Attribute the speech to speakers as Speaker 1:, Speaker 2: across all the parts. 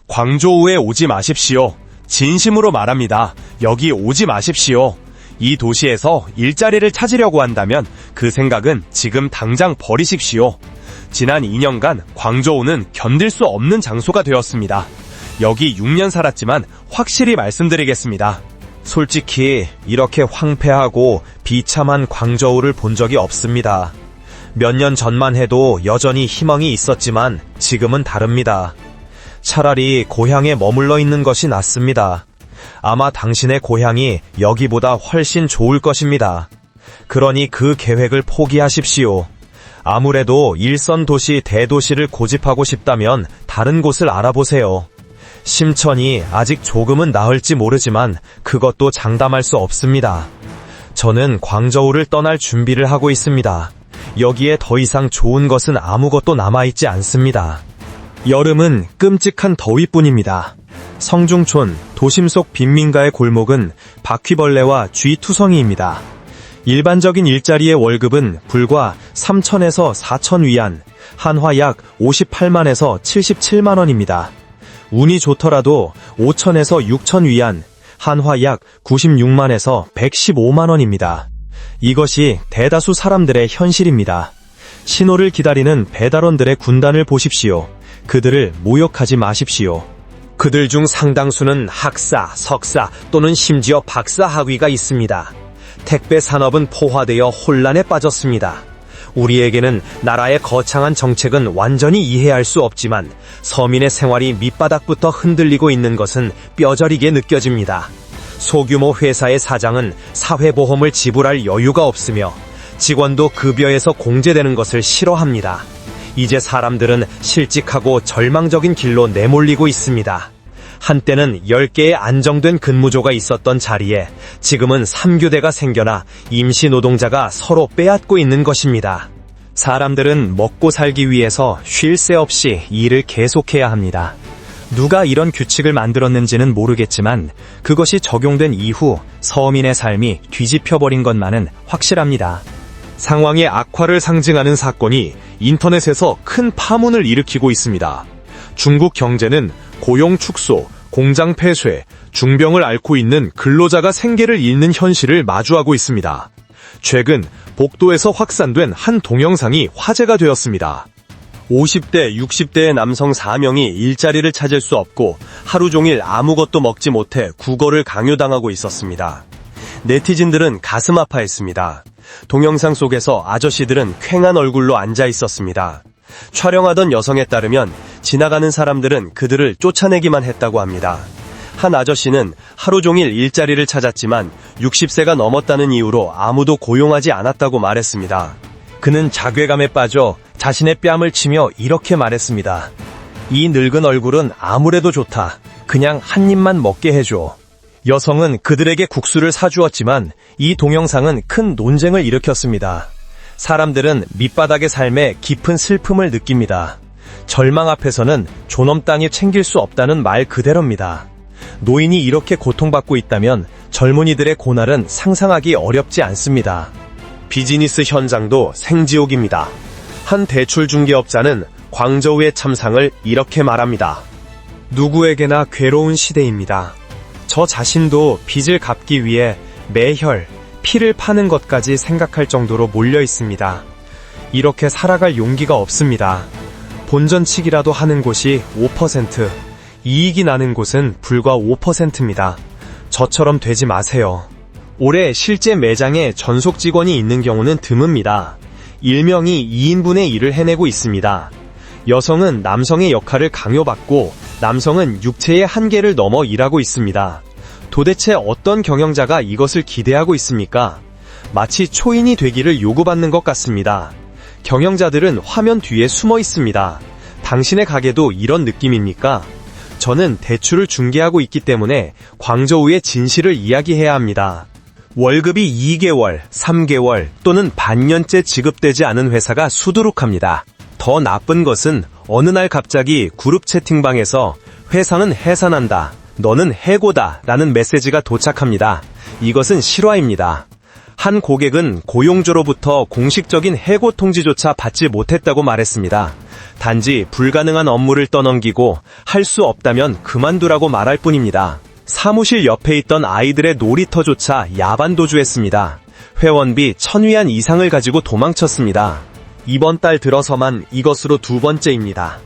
Speaker 1: 광저우에 오지 마십시오. 진심으로 말합니다. 여기 오지 마십시오. 이 도시에서 일자리를 찾으려고 한다면 그 생각은 지금 당장 버리십시오. 지난 2년간 광저우는 견딜 수 없는 장소가 되었습니다. 여기 6년 살았지만 확실히 말씀드리겠습니다.
Speaker 2: 솔직히 이렇게 황폐하고 비참한 광저우를 본 적이 없습니다. 몇 년 전만 해도 여전히 희망이 있었지만 지금은 다릅니다. 차라리 고향에 머물러 있는 것이 낫습니다. 아마 당신의 고향이 여기보다 훨씬 좋을 것입니다. 그러니 그 계획을 포기하십시오. 아무래도 일선 도시 대도시를 고집하고 싶다면 다른 곳을 알아보세요. 심천이 아직 조금은 나을지 모르지만 그것도 장담할 수 없습니다. 저는 광저우를 떠날 준비를 하고 있습니다. 여기에 더 이상 좋은 것은 아무것도 남아있지 않습니다. 여름은 끔찍한 더위뿐입니다. 성중촌, 도심 속 빈민가의 골목은 바퀴벌레와 쥐투성이입니다. 일반적인 일자리의 월급은 불과 3천에서 4천 위안, 한화 약 58만에서 77만 원입니다. 운이 좋더라도 5천에서 6천 위안, 한화 약 96만에서 115만 원입니다. 이것이 대다수 사람들의 현실입니다. 신호를 기다리는 배달원들의 군단을 보십시오. 그들을 모욕하지 마십시오. 그들 중 상당수는 학사, 석사 또는 심지어 박사 학위가 있습니다. 택배 산업은 포화되어 혼란에 빠졌습니다. 우리에게는 나라의 거창한 정책은 완전히 이해할 수 없지만 서민의 생활이 밑바닥부터 흔들리고 있는 것은 뼈저리게 느껴집니다. 소규모 회사의 사장은 사회보험을 지불할 여유가 없으며 직원도 급여에서 공제되는 것을 싫어합니다. 이제 사람들은 실직하고 절망적인 길로 내몰리고 있습니다. 한때는 10개의 안정된 근무조가 있었던 자리에 지금은 3교대가 생겨나 임시 노동자가 서로 빼앗고 있는 것입니다. 사람들은 먹고 살기 위해서 쉴 새 없이 일을 계속해야 합니다. 누가 이런 규칙을 만들었는지는 모르겠지만 그것이 적용된 이후 서민의 삶이 뒤집혀버린 것만은 확실합니다. 상황의 악화를 상징하는 사건이 인터넷에서 큰 파문을 일으키고 있습니다. 중국 경제는 고용 축소, 공장 폐쇄, 중병을 앓고 있는 근로자가 생계를 잃는 현실을 마주하고 있습니다. 최근 복도에서 확산된 한 동영상이 화제가 되었습니다. 50대, 60대의 남성 4명이 일자리를 찾을 수 없고 하루 종일 아무것도 먹지 못해 국어를 강요당하고 있었습니다. 네티즌들은 가슴 아파했습니다. 동영상 속에서 아저씨들은 퀭한 얼굴로 앉아 있었습니다. 촬영하던 여성에 따르면 지나가는 사람들은 그들을 쫓아내기만 했다고 합니다. 한 아저씨는 하루 종일 일자리를 찾았지만 60세가 넘었다는 이유로 아무도 고용하지 않았다고 말했습니다. 그는 자괴감에 빠져 자신의 뺨을 치며 이렇게 말했습니다. 이 늙은 얼굴은 아무래도 좋다. 그냥 한 입만 먹게 해줘. 여성은 그들에게 국수를 사주었지만 이 동영상은 큰 논쟁을 일으켰습니다. 사람들은 밑바닥의 삶에 깊은 슬픔을 느낍니다. 절망 앞에서는 존엄 땅이 챙길 수 없다는 말 그대로입니다. 노인이 이렇게 고통받고 있다면 젊은이들의 고난은 상상하기 어렵지 않습니다. 비즈니스 현장도 생지옥입니다. 한 대출 중개업자는 광저우의 참상을 이렇게 말합니다. 누구에게나 괴로운 시대입니다. 저 자신도 빚을 갚기 위해 매혈, 피를 파는 것까지 생각할 정도로 몰려 있습니다. 이렇게 살아갈 용기가 없습니다. 본전치기라도 하는 곳이 5%, 이익이 나는 곳은 불과 5%입니다. 저처럼 되지 마세요. 올해 실제 매장에 전속 직원이 있는 경우는 드뭅니다. 일명이 2인분의 일을 해내고 있습니다. 여성은 남성의 역할을 강요받고 남성은 육체의 한계를 넘어 일하고 있습니다. 도대체 어떤 경영자가 이것을 기대하고 있습니까? 마치 초인이 되기를 요구받는 것 같습니다. 경영자들은 화면 뒤에 숨어 있습니다. 당신의 가게도 이런 느낌입니까? 저는 대출을 중개하고 있기 때문에 광저우의 진실을 이야기해야 합니다. 월급이 2개월, 3개월 또는 반년째 지급되지 않은 회사가 수두룩합니다. 더 나쁜 것은 어느 날 갑자기 그룹 채팅방에서 회사는 해산한다, 너는 해고다 라는 메시지가 도착합니다. 이것은 실화입니다. 한 고객은 고용주로부터 공식적인 해고 통지조차 받지 못했다고 말했습니다. 단지 불가능한 업무를 떠넘기고 할 수 없다면 그만두라고 말할 뿐입니다. 사무실 옆에 있던 아이들의 놀이터조차 야반도주했습니다. 회원비 1,000위안 이상을 가지고 도망쳤습니다. 이번 달 들어서만 이것으로 2번째입니다.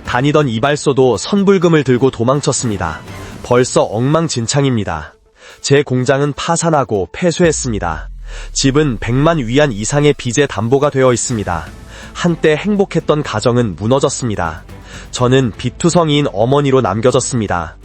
Speaker 2: 다니던 이발소도 선불금을 들고 도망쳤습니다. 벌써 엉망진창입니다. 제 공장은 파산하고 폐쇄했습니다. 집은 100만 위안 이상의 빚에 담보가 되어 있습니다. 한때 행복했던 가정은 무너졌습니다. 저는 빚투성이인 어머니로 남겨졌습니다.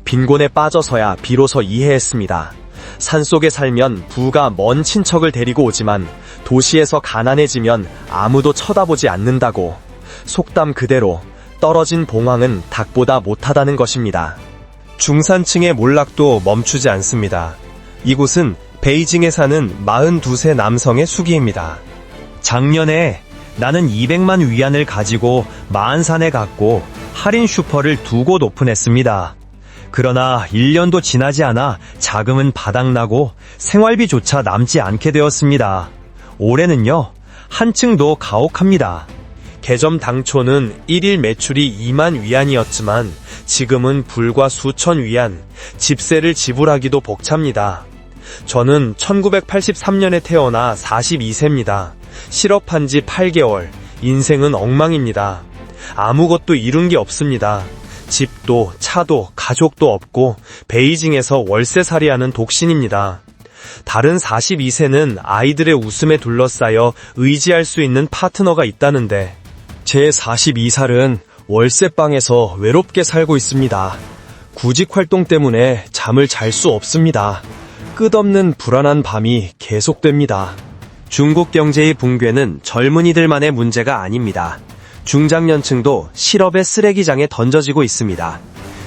Speaker 2: 빈곤에 빠져서야 비로소 이해했습니다. 산속에 살면 부가 먼 친척을 데리고 오지만 도시에서 가난해지면 아무도 쳐다보지 않는다고. 속담 그대로 떨어진 봉황은 닭보다 못하다는 것입니다. 중산층의 몰락도 멈추지 않습니다. 이곳은 베이징에 사는 42세 남성의 수기입니다. 작년에 나는 200만 위안을 가지고 마안산에 갔고 할인 슈퍼를 2곳 오픈했습니다. 그러나 1년도 지나지 않아 자금은 바닥나고 생활비조차 남지 않게 되었습니다. 올해는요, 한층 더 가혹합니다. 개점 당초는 1일 매출이 2만 위안이었지만 지금은 불과 수천 위안, 집세를 지불하기도 벅찹니다. 저는 1983년에 태어나 42세입니다. 실업한 지 8개월, 인생은 엉망입니다. 아무것도 이룬 게 없습니다. 집도 차도 가족도 없고 베이징에서 월세살이하는 독신입니다. 다른 42세는 아이들의 웃음에 둘러싸여 의지할 수 있는 파트너가 있다는데 제 42살은 월세방에서 외롭게 살고 있습니다. 구직활동 때문에 잠을 잘 수 없습니다. 끝없는 불안한 밤이 계속됩니다. 중국 경제의 붕괴는 젊은이들만의 문제가 아닙니다. 중장년층도 실업의 쓰레기장에 던져지고 있습니다.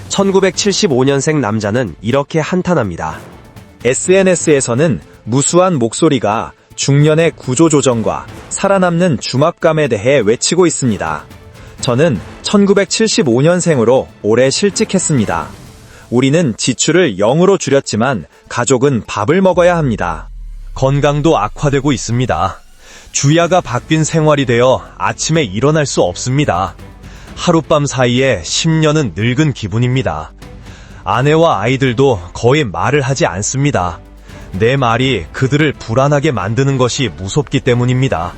Speaker 2: 1975년생 남자는 이렇게 한탄합니다. SNS에서는 무수한 목소리가 중년의 구조조정과 살아남는 중압감에 대해 외치고 있습니다. 저는 1975년생으로 올해 실직했습니다. 우리는 지출을 0으로 줄였지만 가족은 밥을 먹어야 합니다. 건강도 악화되고 있습니다. 주야가 바뀐 생활이 되어 아침에 일어날 수 없습니다. 하룻밤 사이에 10년은 늙은 기분입니다. 아내와 아이들도 거의 말을 하지 않습니다. 내 말이 그들을 불안하게 만드는 것이 무섭기 때문입니다.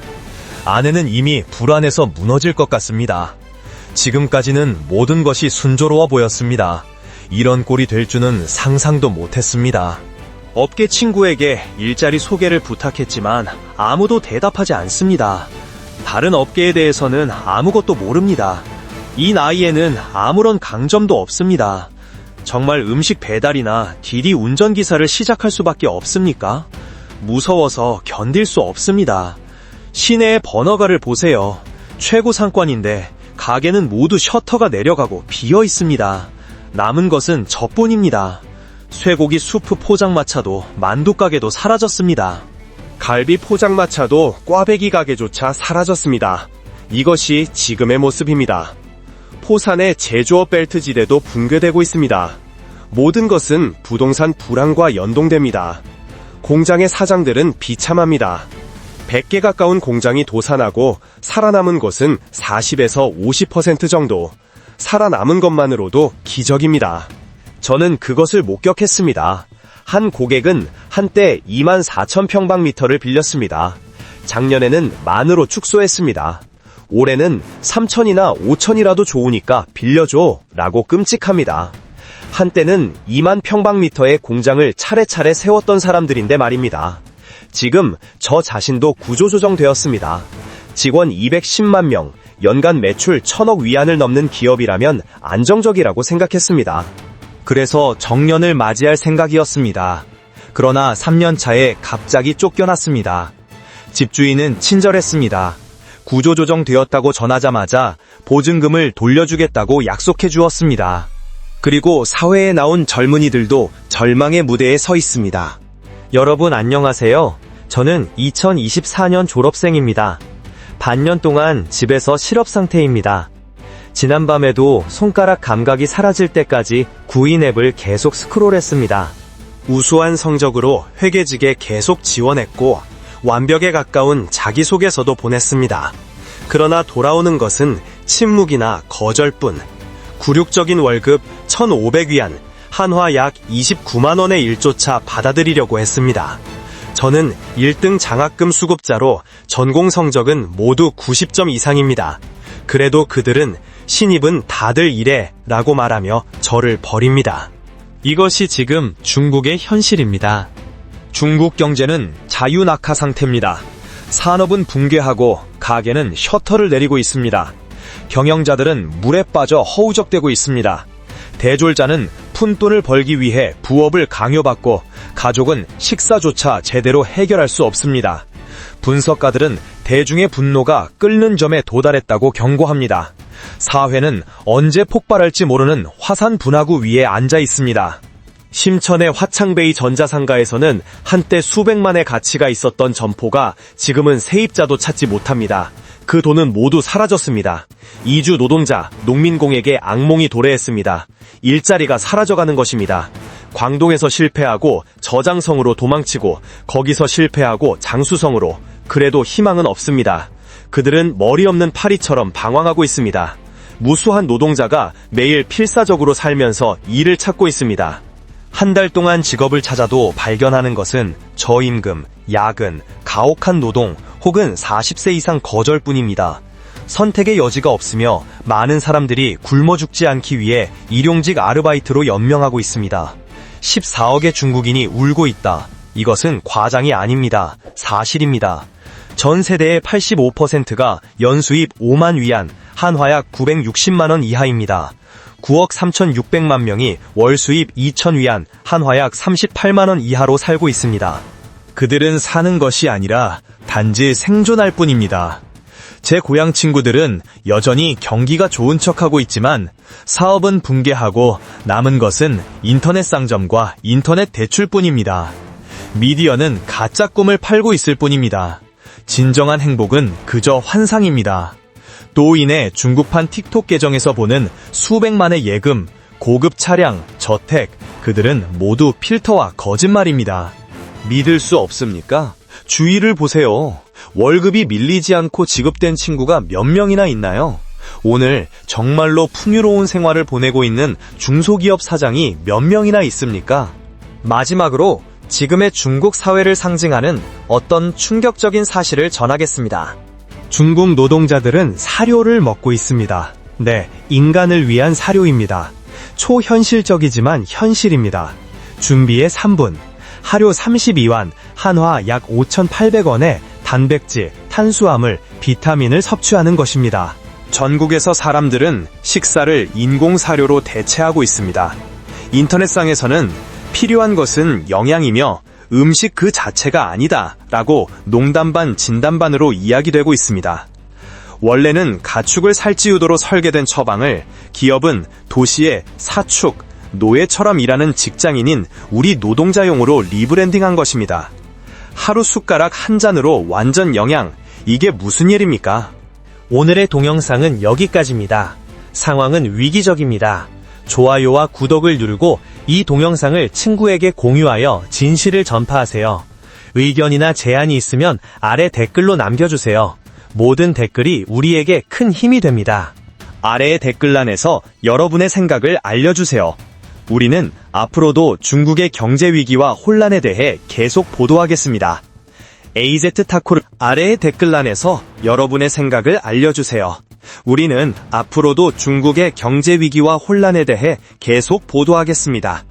Speaker 2: 아내는 이미 불안해서 무너질 것 같습니다. 지금까지는 모든 것이 순조로워 보였습니다. 이런 꼴이 될 줄은 상상도 못했습니다. 업계 친구에게 일자리 소개를 부탁했지만 아무도 대답하지 않습니다. 다른 업계에 대해서는 아무것도 모릅니다. 이 나이에는 아무런 강점도 없습니다. 정말 음식 배달이나 디디 운전기사를 시작할 수밖에 없습니까? 무서워서 견딜 수 없습니다. 시내의 버너가를 보세요. 최고 상권인데 가게는 모두 셔터가 내려가고 비어 있습니다. 남은 것은 저뿐입니다. 쇠고기 수프 포장마차도 만두 가게도 사라졌습니다. 갈비 포장마차도 꽈배기 가게조차 사라졌습니다. 이것이 지금의 모습입니다. 포산의 제조업 벨트 지대도 붕괴되고 있습니다. 모든 것은 부동산 불황과 연동됩니다. 공장의 사장들은 비참합니다. 100개 가까운 공장이 도산하고 살아남은 것은 40에서 50% 정도. 살아남은 것만으로도 기적입니다. 저는 그것을 목격했습니다. 한 고객은 한때 24,000평방미터를 빌렸습니다. 작년에는 만으로 축소했습니다. 올해는 3,000이나 5,000이라도 좋으니까 빌려줘 라고 끔찍합니다. 한때는 2만 평방미터의 공장을 차례차례 세웠던 사람들인데 말입니다. 지금 저 자신도 구조조정되었습니다. 직원 210만 명, 연간 매출 1,000억 위안을 넘는 기업이라면 안정적이라고 생각했습니다. 그래서 정년을 맞이할 생각이었습니다. 그러나 3년 차에 갑자기 쫓겨났습니다. 집주인은 친절했습니다. 구조조정되었다고 전하자마자 보증금을 돌려주겠다고 약속해 주었습니다. 그리고 사회에 나온 젊은이들도 절망의 무대에 서 있습니다. 여러분 안녕하세요. 저는 2024년 졸업생입니다. 반년 동안 집에서 실업 상태입니다. 지난밤에도 손가락 감각이 사라질 때까지 구인 앱을 계속 스크롤했습니다.
Speaker 3: 우수한 성적으로 회계직에 계속 지원했고 완벽에 가까운 자기소개서도 보냈습니다. 그러나 돌아오는 것은 침묵이나 거절뿐. 굴욕적인 월급 1,500위안, 한화 약 29만 원의 일조차 받아들이려고 했습니다. 저는 1등 장학금 수급자로 전공 성적은 모두 90점 이상입니다. 그래도 그들은 신입은 다들 이래 라고 말하며 저를 버립니다. 이것이 지금 중국의 현실입니다.
Speaker 2: 중국 경제는 자유낙하 상태입니다. 산업은 붕괴하고 가게는 셔터를 내리고 있습니다. 경영자들은 물에 빠져 허우적대고 있습니다. 대졸자는 푼돈을 벌기 위해 부업을 강요받고 가족은 식사조차 제대로 해결할 수 없습니다. 분석가들은 대중의 분노가 끓는 점에 도달했다고 경고합니다. 사회는 언제 폭발할지 모르는 화산 분화구 위에 앉아 있습니다.
Speaker 3: 심천의 화창베이 전자상가에서는 한때 수백만의 가치가 있었던 점포가 지금은 세입자도 찾지 못합니다. 그 돈은 모두 사라졌습니다. 이주 노동자, 농민공에게 악몽이 도래했습니다. 일자리가 사라져가는 것입니다. 광동에서 실패하고 저장성으로 도망치고 거기서 실패하고 장수성으로, 그래도 희망은 없습니다. 그들은 머리 없는 파리처럼 방황하고 있습니다. 무수한 노동자가 매일 필사적으로 살면서 일을 찾고 있습니다.
Speaker 2: 한 달 동안 직업을 찾아도 발견하는 것은 저임금, 야근, 가혹한 노동 혹은 40세 이상 거절뿐입니다. 선택의 여지가 없으며 많은 사람들이 굶어 죽지 않기 위해 일용직 아르바이트로 연명하고 있습니다. 14억의 중국인이 울고 있다. 이것은 과장이 아닙니다. 사실입니다. 전 세대의 85%가 연수입 5만 위안, 한화약 960만 원 이하입니다. 9억 3,600만 명이 월수입 2천 위안, 한화약 38만 원 이하로 살고 있습니다. 그들은 사는 것이 아니라 단지 생존할 뿐입니다. 제 고향 친구들은 여전히 경기가 좋은 척하고 있지만 사업은 붕괴하고 남은 것은 인터넷 상점과 인터넷 대출뿐입니다. 미디어는 가짜 꿈을 팔고 있을 뿐입니다. 진정한 행복은 그저 환상입니다. 도인의 중국판 틱톡 계정에서 보는 수백만의 예금, 고급 차량, 저택, 그들은 모두 필터와 거짓말입니다. 믿을 수 없습니까? 주위를 보세요. 월급이 밀리지 않고 지급된 친구가 몇 명이나 있나요? 오늘 정말로 풍요로운 생활을 보내고 있는 중소기업 사장이 몇 명이나 있습니까? 마지막으로 지금의 중국 사회를 상징하는 어떤 충격적인 사실을 전하겠습니다.
Speaker 3: 중국 노동자들은 사료를 먹고 있습니다. 네, 인간을 위한 사료입니다. 초현실적이지만 현실입니다. 준비의 3분, 하루 32완, 한화 약 5,800원에 단백질, 탄수화물, 비타민을 섭취하는 것입니다. 전국에서 사람들은 식사를 인공사료로 대체하고 있습니다. 인터넷상에서는 필요한 것은 영양이며 음식 그 자체가 아니다 라고 농담 반 진담 반으로 이야기되고 있습니다. 원래는 가축을 살찌 유도로 설계된 처방을 기업은 도시의 사축, 노예처럼 일하는 직장인인 우리 노동자용으로 리브랜딩한 것입니다. 하루 숟가락 한 잔으로 완전 영양, 이게 무슨 일입니까?
Speaker 2: 오늘의 동영상은 여기까지입니다. 상황은 위기적입니다. 좋아요와 구독을 누르고 이 동영상을 친구에게 공유하여 진실을 전파하세요. 의견이나 제안이 있으면 아래 댓글로 남겨주세요. 모든 댓글이 우리에게 큰 힘이 됩니다.
Speaker 3: 아래의 댓글란에서 여러분의 생각을 알려주세요. 우리는 앞으로도 중국의 경제 위기와 혼란에 대해 계속 보도하겠습니다. AZ타코를 아래의 댓글란에서 여러분의 생각을 알려주세요. 우리는 앞으로도 중국의 경제 위기와 혼란에 대해 계속 보도하겠습니다.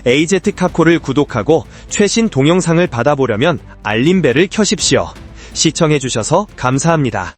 Speaker 3: AZ타코를 구독하고 최신 동영상을 받아보려면 알림벨을 켜십시오. 시청해주셔서 감사합니다.